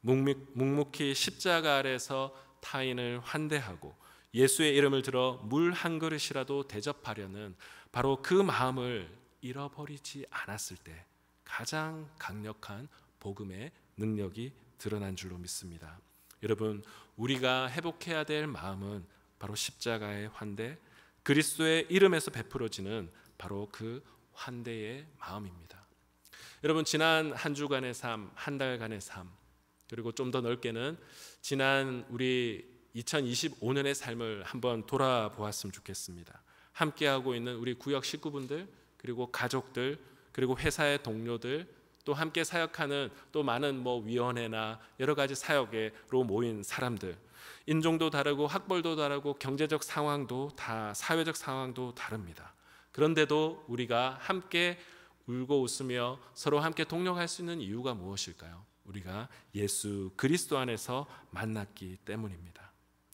묵묵히 십자가 아래서 타인을 환대하고 예수의 이름을 들어 물 한 그릇이라도 대접하려는 바로 그 마음을 잃어버리지 않았을 때 가장 강력한 복음의 능력이 드러난 줄로 믿습니다. 여러분, 우리가 회복해야 될 마음은 바로 십자가의 환대, 그리스도의 이름에서 베풀어지는 바로 그 환대의 마음입니다. 여러분, 지난 한 주간의 삶, 한 달간의 삶, 그리고 좀 더 넓게는 지난 우리 2025년의 삶을 한번 돌아보았으면 좋겠습니다. 함께하고 있는 우리 구역 식구분들, 그리고 가족들, 그리고 회사의 동료들, 또 함께 사역하는 또 많은 위원회나 여러 가지 사역으로 모인 사람들, 인종도 다르고 학벌도 다르고 경제적 상황도 다, 사회적 상황도 다릅니다. 그런데도 우리가 함께 울고 웃으며 서로 함께 동력할 수 있는 이유가 무엇일까요? 우리가 예수 그리스도 안에서 만났기 때문입니다.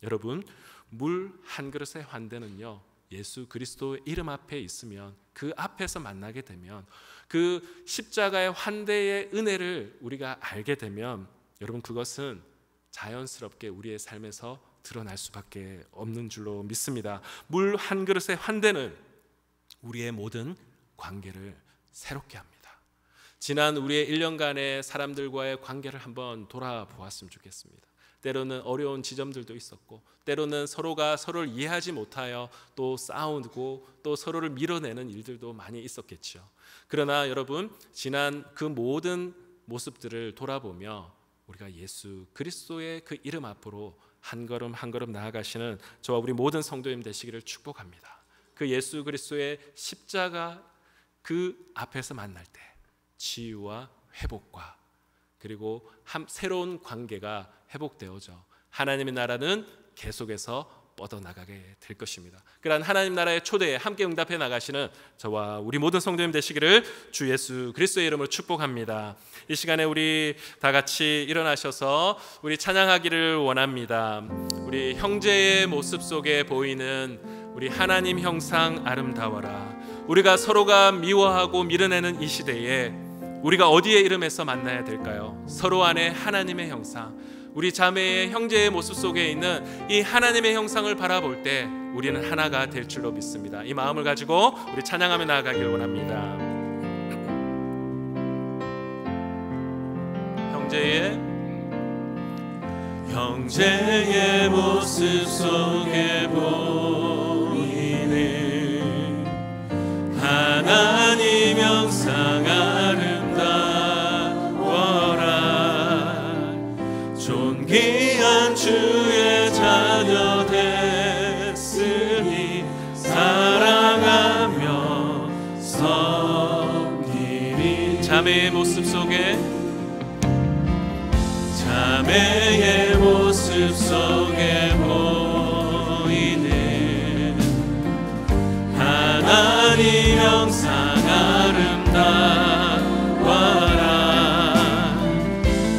여러분, 물 한 그릇의 환대는요, 예수 그리스도의 이름 앞에 있으면, 그 앞에서 만나게 되면, 그 십자가의 환대의 은혜를 우리가 알게 되면 여러분, 그것은 자연스럽게 우리의 삶에서 드러날 수밖에 없는 줄로 믿습니다. 물 한 그릇의 환대는 우리의 모든 관계를 새롭게 합니다. 지난 우리의 1년간의 사람들과의 관계를 한번 돌아보았으면 좋겠습니다. 때로는 어려운 지점들도 있었고 때로는 서로가 서로를 이해하지 못하여 또 싸우고 또 서로를 밀어내는 일들도 많이 있었겠죠. 그러나 여러분, 지난 그 모든 모습들을 돌아보며 우리가 예수 그리스도의 그 이름 앞으로 한 걸음 한 걸음 나아가시는 저와 우리 모든 성도님 되시기를 축복합니다. 그 예수 그리스도의 십자가 그 앞에서 만날 때 치유와 회복과 그리고 새로운 관계가 회복되어져 하나님의 나라는 계속해서 뻗어나가게 될 것입니다. 그러한 하나님 나라의 초대에 함께 응답해 나가시는 저와 우리 모든 성도님 되시기를 주 예수 그리스도의 이름으로 축복합니다. 이 시간에 우리 다 같이 일어나셔서 우리 찬양하기를 원합니다. 우리 형제의 모습 속에 보이는 우리 하나님 형상 아름다워라. 우리가 서로가 미워하고 밀어내는 이 시대에 우리가 어디의 이름에서 만나야 될까요? 서로 안에 하나님의 형상, 우리 자매의 형제의 모습 속에 있는 이 하나님의 형상을 바라볼 때 우리는 하나가 될 줄로 믿습니다. 이 마음을 가지고 우리 찬양하며 나아가길 원합니다. 형제의 모습 속에 보이는 하나님 형상 아름다워라. 존귀한 주의 자매의 모습 속에 보이는 하나님 형상 아름다워라.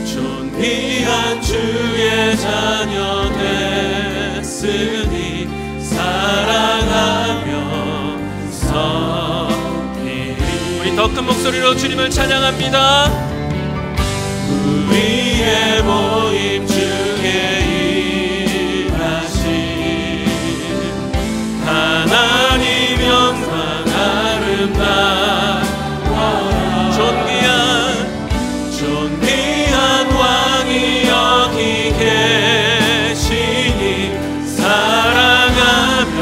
존귀한 주의 자녀 됐으니 사랑하며 섬기리. 우리 더 큰 목소리로 주님을 찬양합니다. 우리의 모임 중에 임하신 하나님 영광 아름다워라. 존귀한 왕이 여기 계시니 사랑하며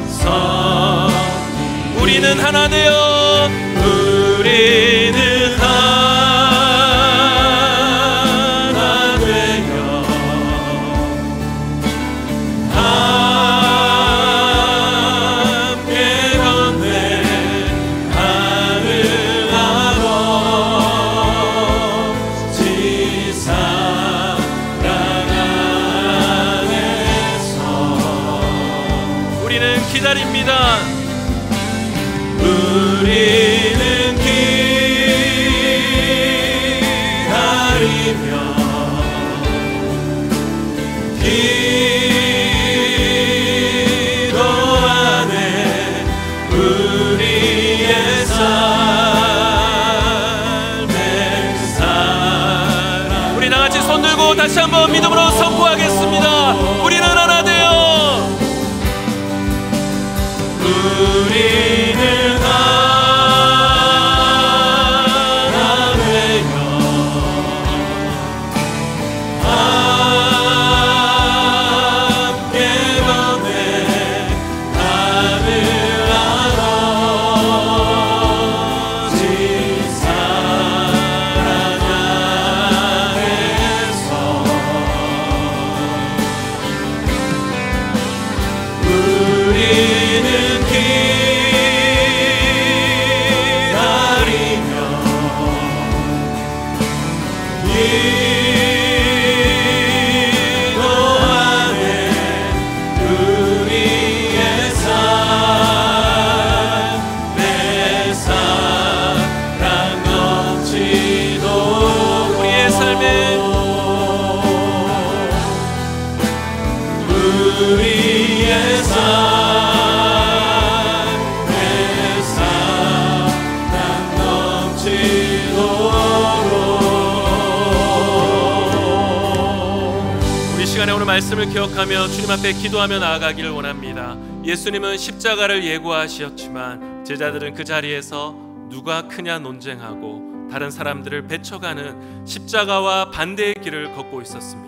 섬기리. 우리는 하나 되어 우리는 하나 되어 함께 건네 하늘 아버지 사랑 안에서 우리는 기다립니다. 우리는 기다리며 기도하네. 우리의 삶의 사랑. 우리 다같이 손들고 다시 한번 믿음으로 선포하겠습니다. 우리는 하나 되어 우리는 하나 되어 함께 건네 하늘 아버지 사랑 안에서 우리는 기다리며 기도하네. 우리의 삶의 사랑 넘치도록 우리의 삶의 사랑 넘치도록. 우리 시간에 오늘 말씀을 기억하며 주님 앞에 기도하며 나아가기를 원합니다. 예수님은 십자가를 예고하셨지만 제자들은 그 자리에서 누가 크냐 논쟁하고 다른 사람들을 배척하는 십자가와 반대의 길을 걷고 있었습니다.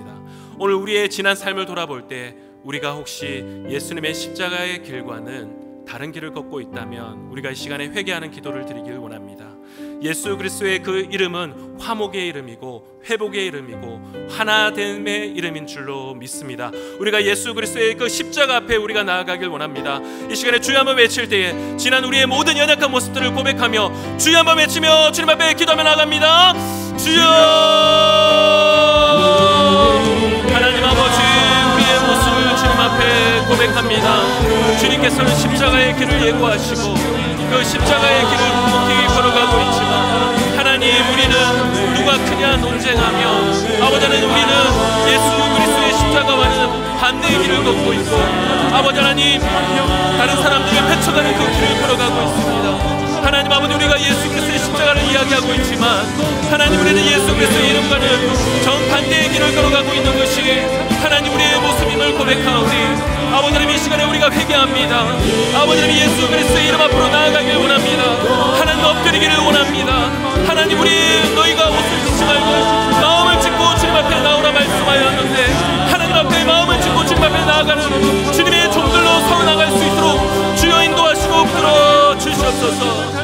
오늘 우리의 지난 삶을 돌아볼 때 우리가 혹시 예수님의 십자가의 길과는 다른 길을 걷고 있다면 우리가 이 시간에 회개하는 기도를 드리길 원합니다. 예수 그리스도의 그 이름은 화목의 이름이고 회복의 이름이고 하나됨의 이름인 줄로 믿습니다. 우리가 예수 그리스도의 그 십자가 앞에 우리가 나아가길 원합니다. 이 시간에 주여 한번 외칠 때에 지난 우리의 모든 연약한 모습들을 고백하며 주여 한번 외치며 주님 앞에 기도하며 나아갑니다. 주여 하나님 아버지, 우리의 모습을 주님 앞에 고백합니다. 주님께서는 십자가의 길을 예고하시고 그 십자가의 길을 묵묵히 걸어가고 있지만 하나님, 우리는 누가 크냐 논쟁하며 아버지 하나님, 우리는 예수 그리스도의 십자가와는 반대의 길을 걷고 있고 아버지 하나님, 다른 사람들을 배척하는 그 길을 걸어가고 있습니다. 하나님 아버지, 우리가 예수 그리스도의 십자가를 이야기하고 있지만 하나님, 우리는 예수 그리스도의 이름과는 정반대의 길을 걸어가고 있는 것이 하나님 우리의 모습임을 고백하오니 아버지 하나님, 이 시간에 우리가 회개합니다. 아버지 하나님, 예수 그리스도의 이름 앞으로 나아가길 원합니다. 하나님 엎드리기를 원합니다. 하나님, 우리 너희가 옷을 찢지 말고 마음을 찢고 주님 앞에 나오라 말씀하였는데 하나님 앞에 마음을 찢고 주님 앞에 나아가는 주님의 종들로 서나갈 수 있도록 주여 인도하시고 붙들어 주시옵소서.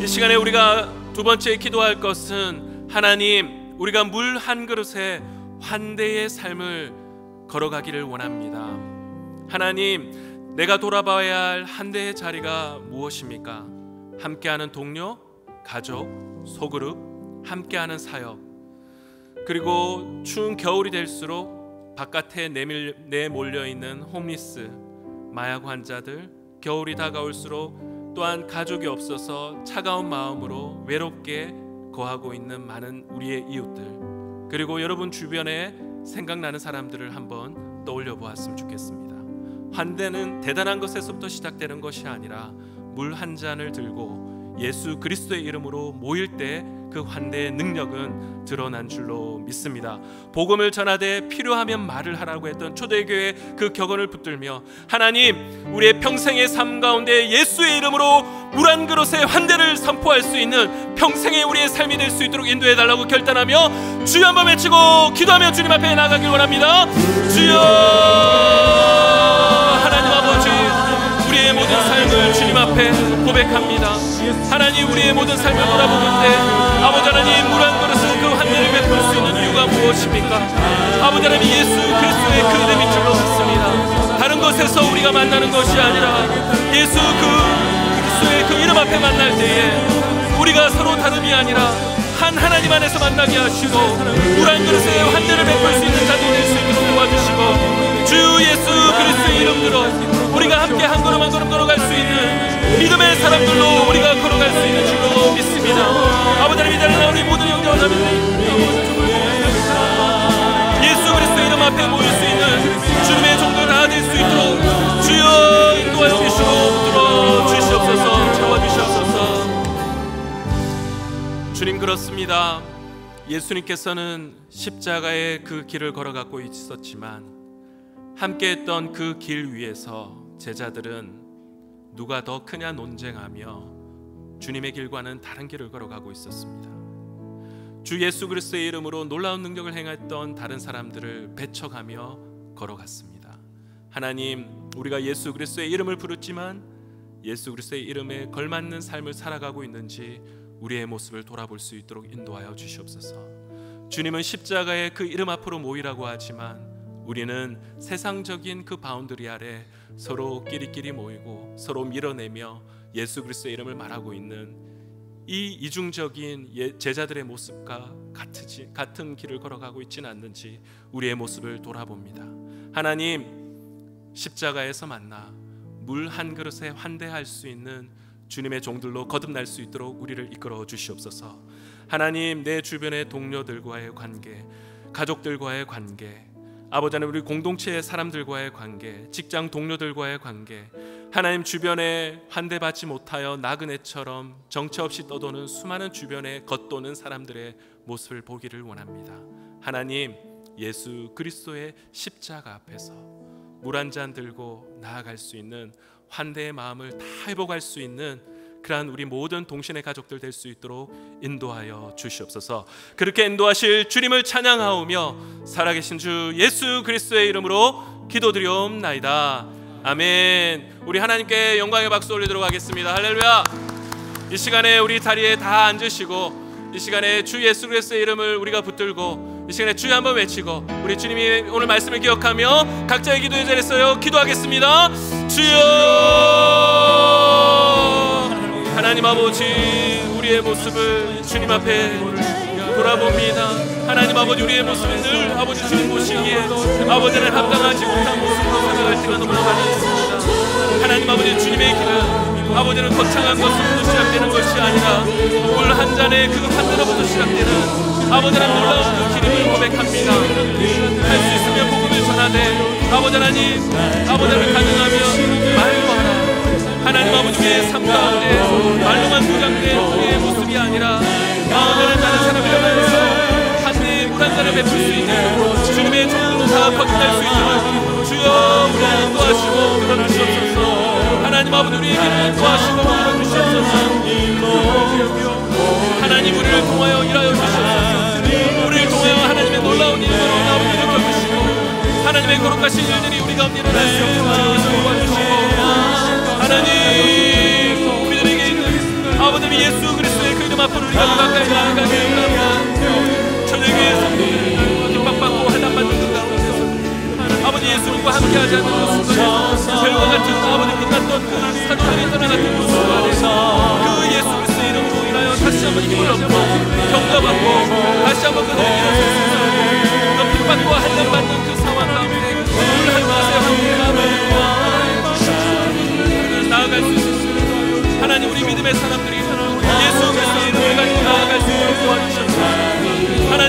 이 시간에 우리가 두 번째 기도할 것은 하나님, 우리가 물 한 그릇에 환대의 삶을 걸어가기를 원합니다. 하나님, 내가 돌아봐야 할 한 대의 자리가 무엇입니까? 함께하는 동료, 가족, 소그룹, 함께하는 사역, 그리고 추운 겨울이 될수록 바깥에 내몰려 있는 홈리스, 마약 환자들, 겨울이 다가올수록 또한 가족이 없어서 차가운 마음으로 외롭게 거하고 있는 많은 우리의 이웃들, 그리고 여러분 주변에 생각나는 사람들을 한번 떠올려 보았으면 좋겠습니다. 환대는 대단한 것에서부터 시작되는 것이 아니라 물 한 잔을 들고 예수 그리스도의 이름으로 모일 때 그 환대의 능력은 드러난 줄로 믿습니다. 복음을 전하되 필요하면 말을 하라고 했던 초대교회의 그 격언을 붙들며 하나님, 우리의 평생의 삶 가운데 예수의 이름으로 물 한 그릇의 환대를 선포할 수 있는 평생의 우리의 삶이 될 수 있도록 인도해 달라고 결단하며 주여 한번 외치고 기도하며 주님 앞에 나가길 원합니다. 주여, 하나님 아버지, 우리의 모든 삶을 주님 앞에 고백합니다. 하나님, 우리의 모든 삶을 돌아보는데 아버지 하나님, 물 한 그릇은 그 환대를 베풀 수 있는 이유가 무엇입니까? 아버지 하나님, 예수 그리스도의 그 이름인 줄로 믿습니다. 다른 곳에서 우리가 만나는 것이 아니라 예수 그리스도의 그 이름 앞에 만날 때에 우리가 서로 다름이 아니라 한 하나님 안에서 만나게 하시고 물 한 그릇에 환대를 베풀 수 있는 자들이 될 수 있도록 도와주시고 주 예수 그리스도의 이름으로 우리가 함께 한 걸음 한 걸음 걸어갈 수 있는 믿음의 사람들로 우리가 걸어갈 수 있는 줄로 믿습니다. 아버지 하나님, 이달에 우리 모든 영광을 예수 그리스도의 이름 앞에 모일 수 있는 주님의 종들 다 될 수 있도록 주여 인도하여 주시고 붙들어 주시옵소서, 채워 주시옵소서. 주님, 그렇습니다. 예수님께서는 십자가의 그 길을 걸어가고 있었지만 함께했던 그 길 위에서 제자들은 누가 더 크냐 논쟁하며 주님의 길과는 다른 길을 걸어가고 있었습니다. 주 예수 그리스도의 이름으로 놀라운 능력을 행했던 다른 사람들을 배척하며 걸어갔습니다. 하나님, 우리가 예수 그리스도의 이름을 부르지만 예수 그리스도의 이름에 걸맞는 삶을 살아가고 있는지 우리의 모습을 돌아볼 수 있도록 인도하여 주시옵소서. 주님은 십자가의 그 이름 앞으로 모이라고 하지만 우리는 세상적인 그 바운더리 아래 서로 끼리끼리 모이고 서로 밀어내며 예수 그리스도의 이름을 말하고 있는 이 이중적인 제자들의 모습과 같은 길을 걸어가고 있지는 않는지 우리의 모습을 돌아봅니다. 하나님, 십자가에서 만나 물 한 그릇에 환대할 수 있는 주님의 종들로 거듭날 수 있도록 우리를 이끌어 주시옵소서. 하나님, 내 주변의 동료들과의 관계, 가족들과의 관계, 아버지 하나님, 우리 공동체의 사람들과의 관계, 직장 동료들과의 관계, 하나님 주변에 환대받지 못하여 나그네처럼 정처 없이 떠도는 수많은 주변에 겉도는 사람들의 모습을 보기를 원합니다. 하나님, 예수 그리스도의 십자가 앞에서 물 한 잔 들고 나아갈 수 있는 환대의 마음을 다 회복할 수 있는 그러한 우리 모든 동신의 가족들 될 수 있도록 인도하여 주시옵소서. 그렇게 인도하실 주님을 찬양하오며 살아계신 주 예수 그리스도의 이름으로 기도드리옵나이다. 아멘. 우리 하나님께 영광의 박수 올리도록 하겠습니다. 할렐루야. 이 시간에 우리 자리에 다 앉으시고 이 시간에 주 예수 그리스도의 이름을 우리가 붙들고 이 시간에 주여 한번 외치고 우리 주님이 오늘 말씀을 기억하며 각자의 기도의 자리에 서요 기도하겠습니다. 주여, 하나님 아버지, 우리의 모습을 주님 앞에 돌아봅니다. 하나님 아버지, 우리의 모습은 늘 아버지 주님 보시기에 아버지는 합당하지 못한 모습으로 살아갈 때가 너무나 많이 있습니다. 하나님 아버지, 주님의 길은 아버지는 거창한 것으로부터 시작되는 것이 아니라 물 한 잔의 그 환대로부터 시작되는 아버지는 놀라운 그 기름을 고백합니다. 할 수 있으면 복음을 전하되 아버지 하나님, 아버지를 가능하며 말로 하라. 하나님 아버지, 우리의 삶 가운데 말로만 부장된 우리의 모습이 아니라 마음에는 다른 사람을 위해서 한대의 물 한 잔을 베풀 수 있는 주님의 종들로 다 거듭날 수 있도록 주여 우리를 인도하시고 끌어주시옵소서. 하나님 아버지, 우리의 길을 인도하시고 끌어주시옵소서. 하나님, 우리를 통하여 일하여 주시옵소서. 우리를 통하여 하나님의 놀라운 일으로 나오게 일으켜주시고 하나님의 거룩하신 일들이 우리 가운데 일어날 수 있도록 도와주시고 하나님, 우리들에게 있는 아버지 예수 그리스도의 그 이름 앞으로 우리가 가까이 나아가게 하옵소서. 저녁에 성도들을 핍박받고 환난받는 그 가운데서 아버지 예수님과 함께하지 않는 그 순간에 별과 같은 아버지 빛났던 그 사도들이 떠나갔던 그 순간에 그 예수 그리스도의 이름으로 인하여 다시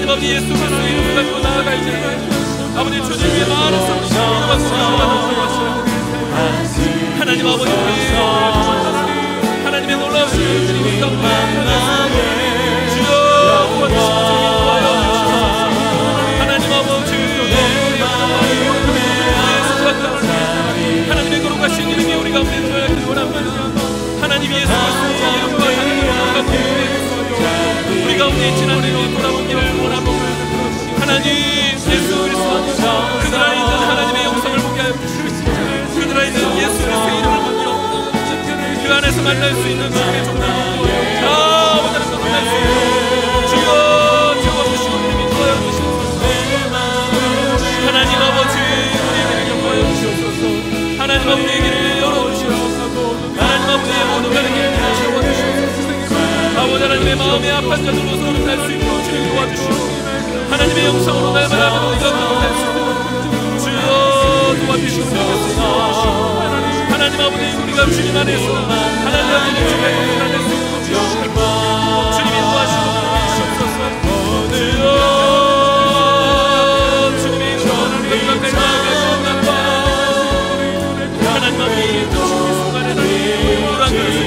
하나님 아버지 예수 그리스도의 이름을 가지고 나아갈지 아버지 주님 위에 많은 성도들이 하나님 아버지 하나님의 놀라우신 주님 가운데 주여 하나님 아버지 하나님의 거룩하신 이름이 우리 가운데 들어가기를 원합니다. 하나님 예수 그리스도의 이름과 우리 가운데 지난 일로 돌아보기를 원합니다. 하나님 예수 그리스도 그들 안에 있는 하나님의 영성을 보게 하여 주시옵소서. 그들 안에 있는 예수 그리스도의 이름을 보며 그 안에서 만날 수 있는 주님의 종들 아버지 하나님 만날 수 있는 주여 채워주시고 우리 인도하여 주시옵소서. 하나님 아버지 우리에게 인도하여 주시옵소서. 하나님 아버지에게 열어주시옵소서. 하나님 아버지의 모든 가는 길을 채워주시옵소서. 아버지 하나님의 마음에 아픈 자들로서 날 수 있도록 주님 도와주시옵소서. 하나님의 영성으로 날마다 우리가 나갈 수 있도록 주여 도와주시옵소서. 하나님 아버지 우리가 주님 안에서 하나님 아버지 주님의 영광을 낼 수 있도록 주님 인도하시옵소서. 주여 주님의 영광을 가까이 나아가시옵소서. 하나님 아버지 주님의 순간에 우란 그릇을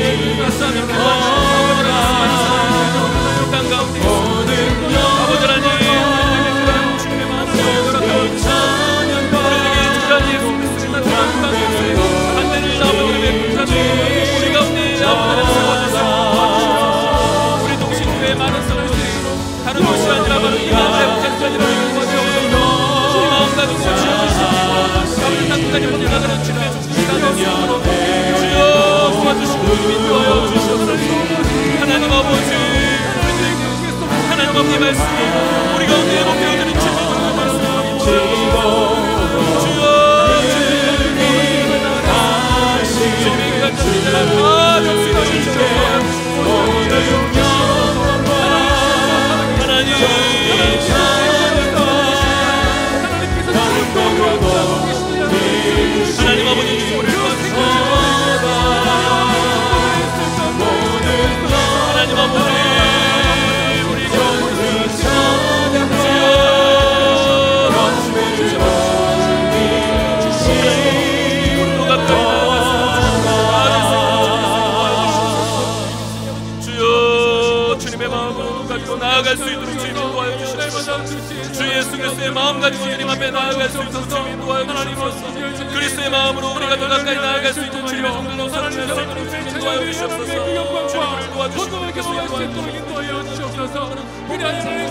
가사하며 땅 가운데 아버지 하나님 우리 가운데 우리 동신교회 많은 성도들이 다른 곳이 아니라 바로 이 마음의 목장전이라고 하는 거죠. 이 마음 가지고 지어주시고 아버지 땅까지 번져나가는 주님의 종들이 가져오시도록 주여 도와주시고 인도하여 주시옵소서. 하나님 아버지 하나님 아버지의 말씀이 우리 가운데 목표들이 지켜주는 말씀이 주여 하나님 아버지 하나님 아버지 우리 주여 주님의 마음으로 가지고 나아갈 수 있도록 주님 도와여 주시옵소서. 주 예수 그리스도의 마음 가지고 주님 앞에 나아갈 수 있도록 주님 도와여 주시옵소서. 그리스도의 마음으로 우리가 더 가까이 나아갈 수 있는 주님의 종들로 살아낼 수 있도록 주님 도와여 주시옵소서. 주님을 도와주시옵소서.